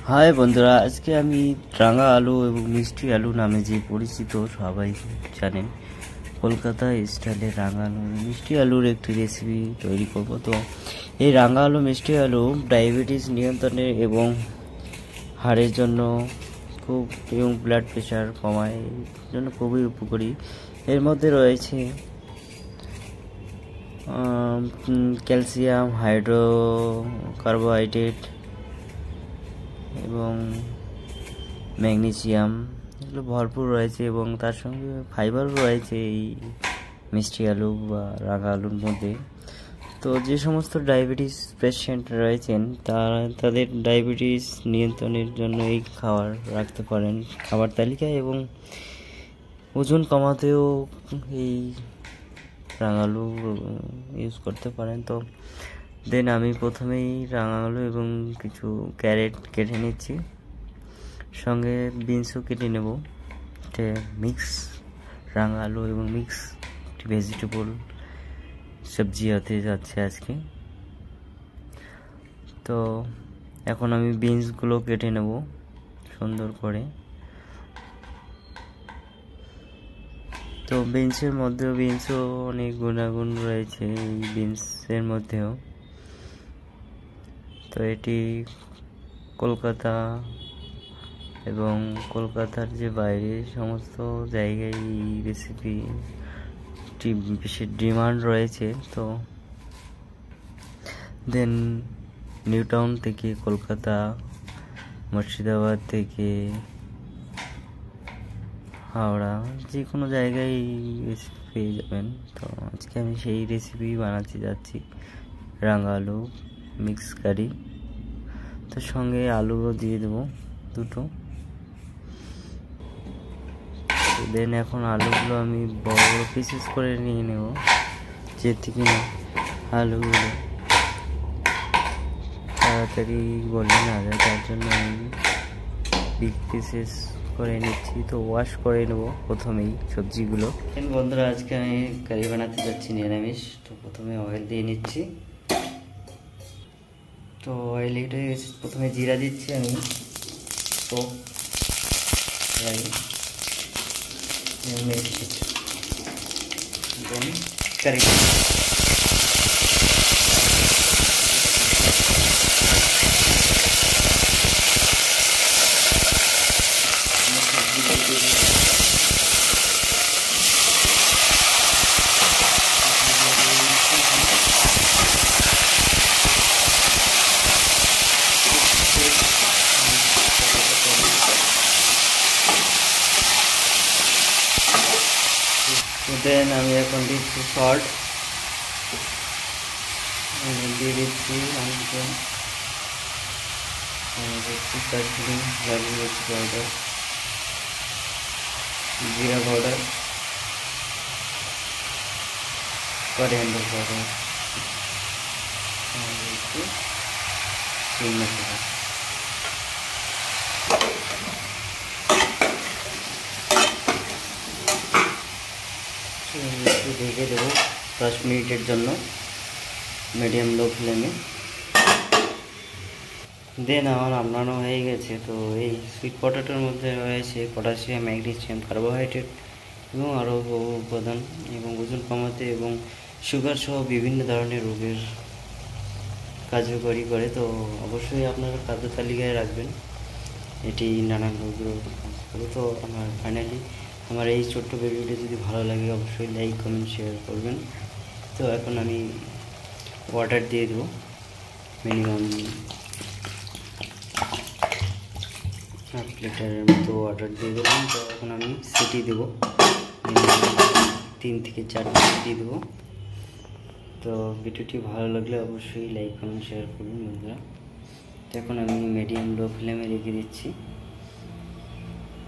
High বন্ধুরা, আজকে আমি রাঙা আলু এবং মিষ্টি আলু নামে যে পরিচিত সবাই জানেন, কলকাতা স্টাইলের রাঙা আলু মিষ্টি আলুর একটি রেসিপি তৈরি করব। তো এই রাঙা আলু মিষ্টি আলু ডায়াবেটিস নিয়ন্ত্রণে এবং হাড়ের জন্য খুব এবং ব্লাড প্রেশার কমায় জন্য খুবই উপকারী। এর মধ্যে রয়েছে ক্যালসিয়াম, কার্বোহাইড্রেট এবং ম্যাগনেসিয়াম, এগুলো ভরপুর রয়েছে এবং তার সঙ্গে ফাইবারও রয়েছে এই মিষ্টি আলু বা রাঙা আলুর মধ্যে। তো যে সমস্ত ডায়াবেটিস পেশেন্ট রয়েছেন তাদের ডায়াবেটিস নিয়ন্ত্রণের জন্য এই খাবার রাখতে পারেন খাবার তালিকায়, এবং ওজন কমাতেও এই রাঙা আলু ইউজ করতে পারেন। তো দেন আমি প্রথমেই রাঙা আলু এবং কিছু ক্যারেট কেটে নিচ্ছি, সঙ্গে বিনসও কেটে নেব। মিক্স রাঙা আলু এবং মিক্স ভেজিটেবল সবজি হতে যাচ্ছে আজকে। তো এখন আমি বিনসগুলো কেটে নেব সুন্দর করে। তো বিনসও অনেক গুণাগুণ রয়েছে এই বিনসের মধ্যেও। তো এটি কলকাতা এবং কলকাতার যে বাইরে সমস্ত জায়গায় এই রেসিপি বেশি ডিমান্ড রয়েছে। তো দেন নিউ টাউন থেকে কলকাতা, মুর্শিদাবাদ থেকে হাওড়া, যে কোনো জায়গায় রেসিপি পেয়ে যাবেন। তো আজকে আমি সেই রেসিপি বানাতে যাচ্ছি, রাঙা আলু মিক্স কারি। তো সঙ্গে আলুও দিয়ে দেবো দুটো। দেন এখন আলুগুলো আমি বড় বড় পিসেস করে নিয়ে নেব, যেতে কিনা আলুগুলো তাড়াতাড়ি গলে না যায়, তার জন্য আমি বিগ পিসেস করে নিচ্ছি। তো ওয়াশ করে নেব প্রথমেই সবজিগুলো। বন্ধুরা, আজকে আমি কারি বানাতে যাচ্ছি নিরামিষ। তো প্রথমে অয়েল দিয়ে নিচ্ছি। তো অয়েল এটা প্রথমে জিরা দিচ্ছি আমি, তো কারি দেন আমি এখন দিচ্ছি সল্ট, দিয়ে দিচ্ছি কাশ্মীরি লাল মির্চ পাউডার, জিরা পাউডার, করিয়েন্ডার পাউডার, চিনি মশলা। একটু ঢেকে দেবো 10 মিনিটের জন্য মিডিয়াম লো ফ্লেমে। দেন আমার রান্নানো হয়ে গেছে। তো এই সুইট পটেটোর মধ্যে রয়েছে পটাশিয়াম, ম্যাগনেসিয়াম, কার্বোহাইড্রেট এবং আরও উপাদান, এবং ওজন কমাতে এবং সুগার সহ বিভিন্ন ধরনের রোগের কার্যকরী করে। তো অবশ্যই আপনারা খাদ্য তালিকায় রাখবেন, এটি নানান রোগের করে। তো ফাইনালি আমার এই ছোট্ট ভিডিওটি যদি ভালো লাগে অবশ্যই লাইক, কমেন্ট, শেয়ার করবেন। তো এখন আমি ওয়াটার দিয়ে দেবো, মিনিমাম হাফ লিটারের মতো ওয়াটার দিয়ে দেবো। তো এখন আমি সিটি দেবো, 3 থেকে 4টি সিটি দেবো। তো ভিডিওটি ভালো লাগলে অবশ্যই লাইক, কমেন্ট, শেয়ার করবেন বন্ধুরা। তো এখন আমি মিডিয়াম লো ফ্লেমে রেখে দিচ্ছি।